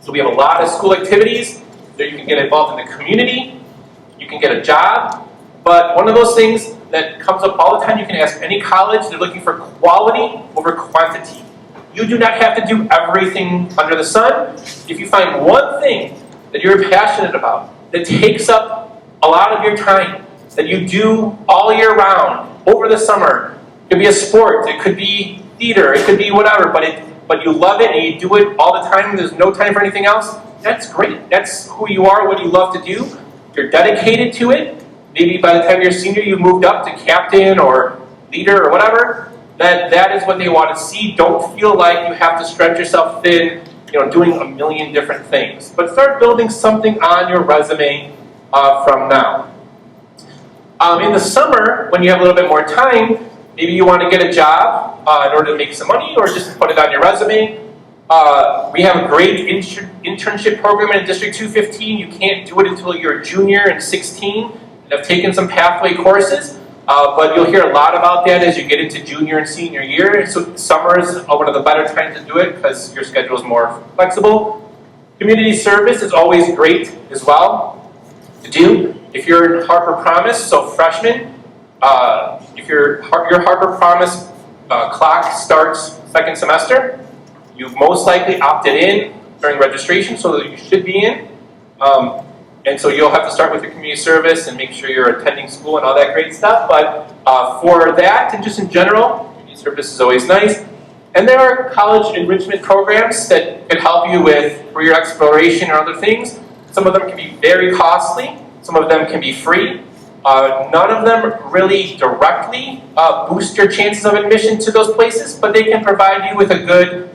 So we have a lot of school activities. So you can get involved in the community, you can get a job, but one of those things that comes up all the time, you can ask any college, they're looking for quality over quantity. You do not have to do everything under the sun. If you find one thing that you're passionate about, that takes up a lot of your time, that you do all year round, over the summer, it could be a sport, it could be theater, it could be whatever, but you love it and you do it all the time, there's no time for anything else, that's great. That's who you are, what you love to do. You're dedicated to it. Maybe by the time you're a senior, you've moved up to captain or leader or whatever. That is what they want to see. Don't feel like you have to stretch yourself thin, doing a million different things. But start building something on your resume from now. In the summer, when you have a little bit more time, maybe you want to get a job in order to make some money or just put it on your resume. We have a great internship program in District 215. You can't do it until you're a junior and 16 and have taken some pathway courses. But you'll hear a lot about that as you get into junior and senior year. So summer is one of the better times to do it because your schedule is more flexible. Community service is always great as well to do. If you're in Harper Promise, so freshmen, if your Harper Promise clock starts second semester. You most likely opted in during registration, so that you should be in. And so you'll have to start with your community service and make sure you're attending school and all that great stuff. But for that, and just in general, community service is always nice. And there are college enrichment programs that can help you with career exploration or other things. Some of them can be very costly. Some of them can be free. None of them really directly boost your chances of admission to those places, but they can provide you with a good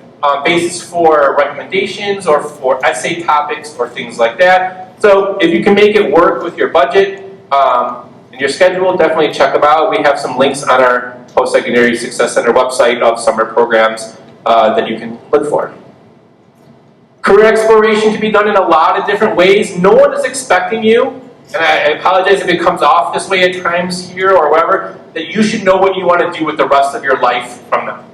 basis for recommendations or for essay topics or things like that. So if you can make it work with your budget and your schedule, definitely check them out. We have some links on our Post-Secondary Success Center website of summer programs that you can look for. Career exploration can be done in a lot of different ways. No one is expecting you, and I apologize if it comes off this way at times here or wherever, that you should know what you want to do with the rest of your life from now.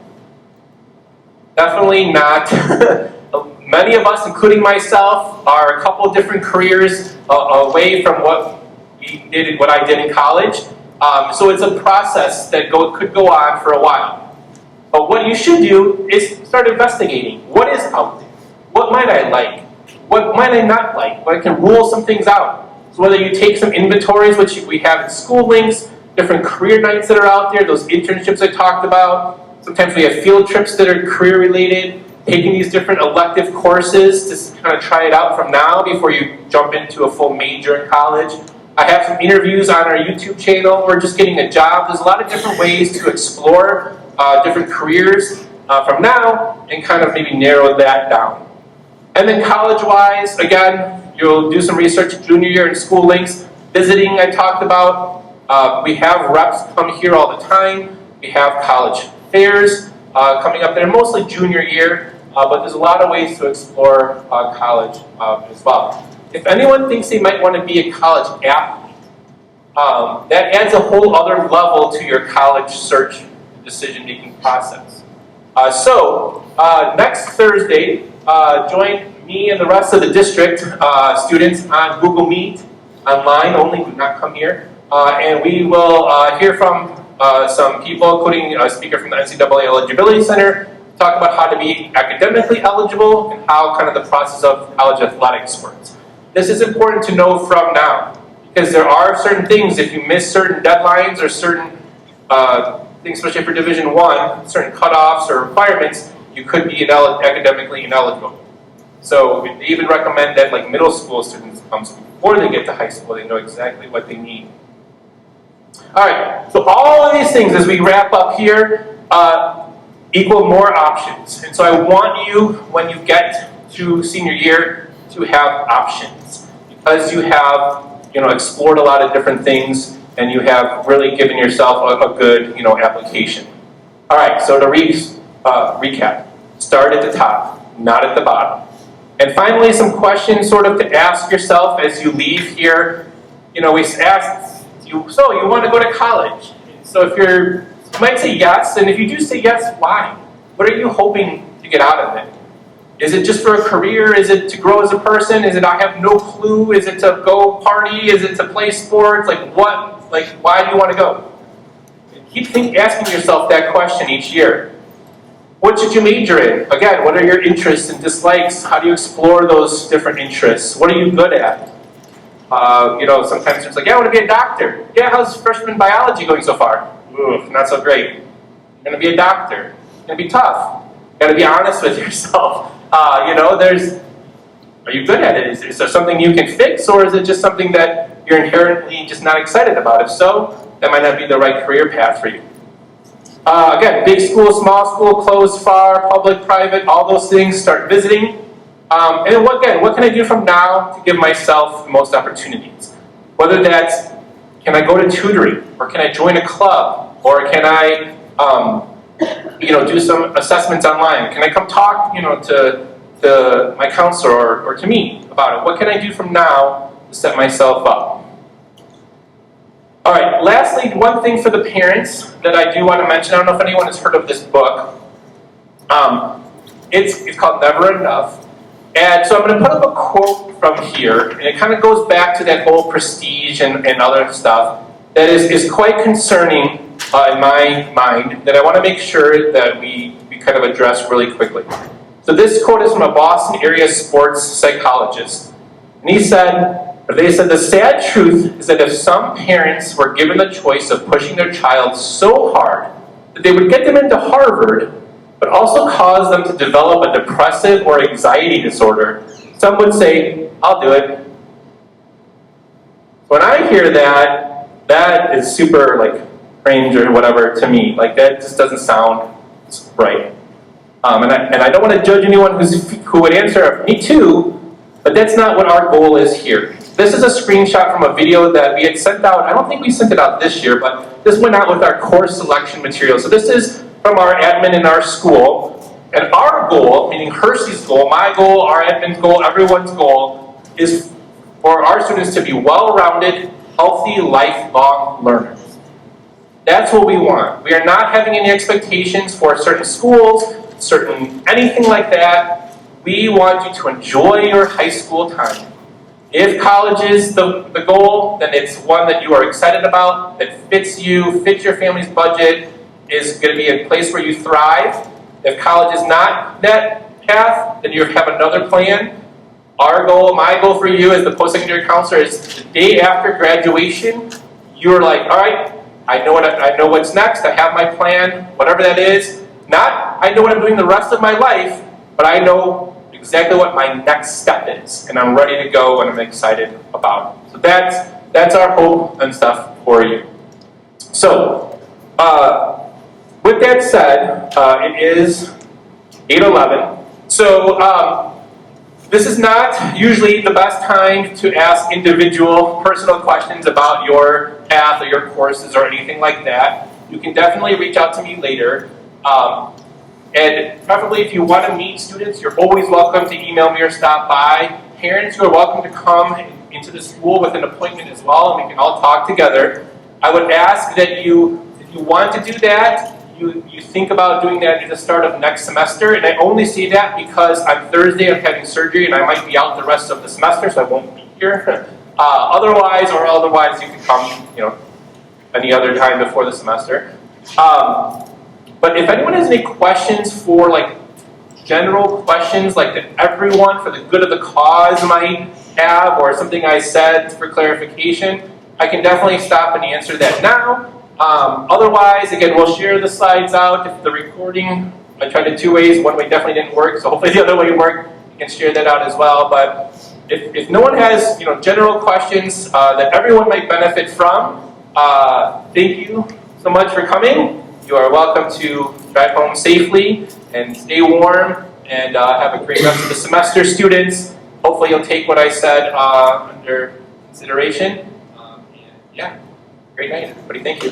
Definitely not. Many of us, including myself, are a couple different careers away from what I did in college. So it's a process that could go on for a while. But what you should do is start investigating. What is out there? What might I like? What might I not like? Well, I can rule some things out. So whether you take some inventories, which we have in school links, different career nights that are out there, those internships I talked about. Sometimes we have field trips that are career related, taking these different elective courses to kind of try it out from now before you jump into a full major in college. I have some interviews on our YouTube channel, or just getting a job. There's a lot of different ways to explore different careers from now and kind of maybe narrow that down. And then college-wise, again, you'll do some research junior year in school links. Visiting, I talked about. We have reps come here all the time. We have college fairs coming up there, mostly junior year, but there's a lot of ways to explore college as well. If anyone thinks they might want to be a college athlete, that adds a whole other level to your college search decision-making process. So next Thursday, join me and the rest of the district students on Google Meet, online only, do not come here, and we will hear from some people, including a speaker from the NCAA Eligibility Center, talk about how to be academically eligible and how kind of the process of college athletics works. This is important to know from now, because there are certain things, if you miss certain deadlines or certain things, especially for Division I, certain cutoffs or requirements, you could be academically ineligible. So we even recommend that like middle school students come before they get to high school, they know exactly what they need. All right, so all of these things as we wrap up here equal more options. And so I want you, when you get to senior year, to have options. Because you have, explored a lot of different things and you have really given yourself a good, application. All right, so to recap, start at the top, not at the bottom. And finally, some questions sort of to ask yourself as you leave here. We asked you, so you want to go to college? So if you might say yes, and if you do say yes, why? What are you hoping to get out of it? Is it just for a career? Is it to grow as a person? Is it I have no clue? Is it to go party? Is it to play sports? Why do you want to go? Keep asking yourself that question each year. What should you major in? Again, what are your interests and dislikes? How do you explore those different interests? What are you good at? Sometimes it's like, yeah, I want to be a doctor. Yeah, how's freshman biology going so far? Ooh, not so great. You're going to be a doctor. It's going to be tough. You got to be honest with yourself. Are you good at it? Is there something you can fix, or is it just something that you're inherently just not excited about? If so, that might not be the right career path for you. Again, big school, small school, closed, far, public, private, all those things, start visiting. And what can I do from now to give myself the most opportunities? Whether that's, can I go to tutoring, or can I join a club, or can I, do some assessments online? Can I come talk, to my counselor or to me about it? What can I do from now to set myself up? All right, lastly, one thing for the parents that I do want to mention, I don't know if anyone has heard of this book. It's called Never Enough. And so I'm going to put up a quote from here, and it kind of goes back to that whole prestige and other stuff that is quite concerning in my mind that I want to make sure that we kind of address really quickly. So this quote is from a Boston area sports psychologist. And they said, the sad truth is that if some parents were given the choice of pushing their child so hard that they would get them into Harvard, but also cause them to develop a depressive or anxiety disorder, some would say, I'll do it. When I hear that, that is super like cringe or whatever to me. Like that just doesn't sound right. And I don't want to judge anyone who would answer, me too, but that's not what our goal is here. This is a screenshot from a video that we had sent out. I don't think we sent it out this year, but this went out with our course selection material. So this is from our admin in our school. And our goal, meaning Hersey's goal, my goal, our admin's goal, everyone's goal, is for our students to be well-rounded, healthy, lifelong learners. That's what we want. We are not having any expectations for certain schools, certain anything like that. We want you to enjoy your high school time. If college is the goal, then it's one that you are excited about, that fits you, fits your family's budget, is going to be a place where you thrive. If college is not that path, then you have another plan. Our goal, my goal for you as the post-secondary counselor is the day after graduation, you're like, all right, I know what's next, I have my plan, whatever that is. Not, I know what I'm doing the rest of my life, but I know exactly what my next step is, and I'm ready to go, and I'm excited about it. So that's our hope and stuff for you. So, with that said, it is 8:11. So, this is not usually the best time to ask individual personal questions about your path or your courses or anything like that. You can definitely reach out to me later. And preferably if you want to meet students, you're always welcome to email me or stop by. Parents, you are welcome to come into the school with an appointment as well, and we can all talk together. I would ask that if you want to do that, you think about doing that at the start of next semester. And I only say that because on Thursday I'm having surgery and I might be out the rest of the semester, so I won't be here. Otherwise you can come, any other time before the semester. But if anyone has any questions for general questions that everyone for the good of the cause might have, or something I said for clarification, I can definitely stop and answer that now. Otherwise, again, we'll share the slides out. If the recording, I tried it 2 ways. One way definitely didn't work, so hopefully the other way worked. You can share that out as well. But if no one has general questions that everyone might benefit from, thank you so much for coming. You are welcome to drive home safely and stay warm and have a great rest of the semester, students. Hopefully you'll take what I said under consideration. Great night, everybody. Thank you.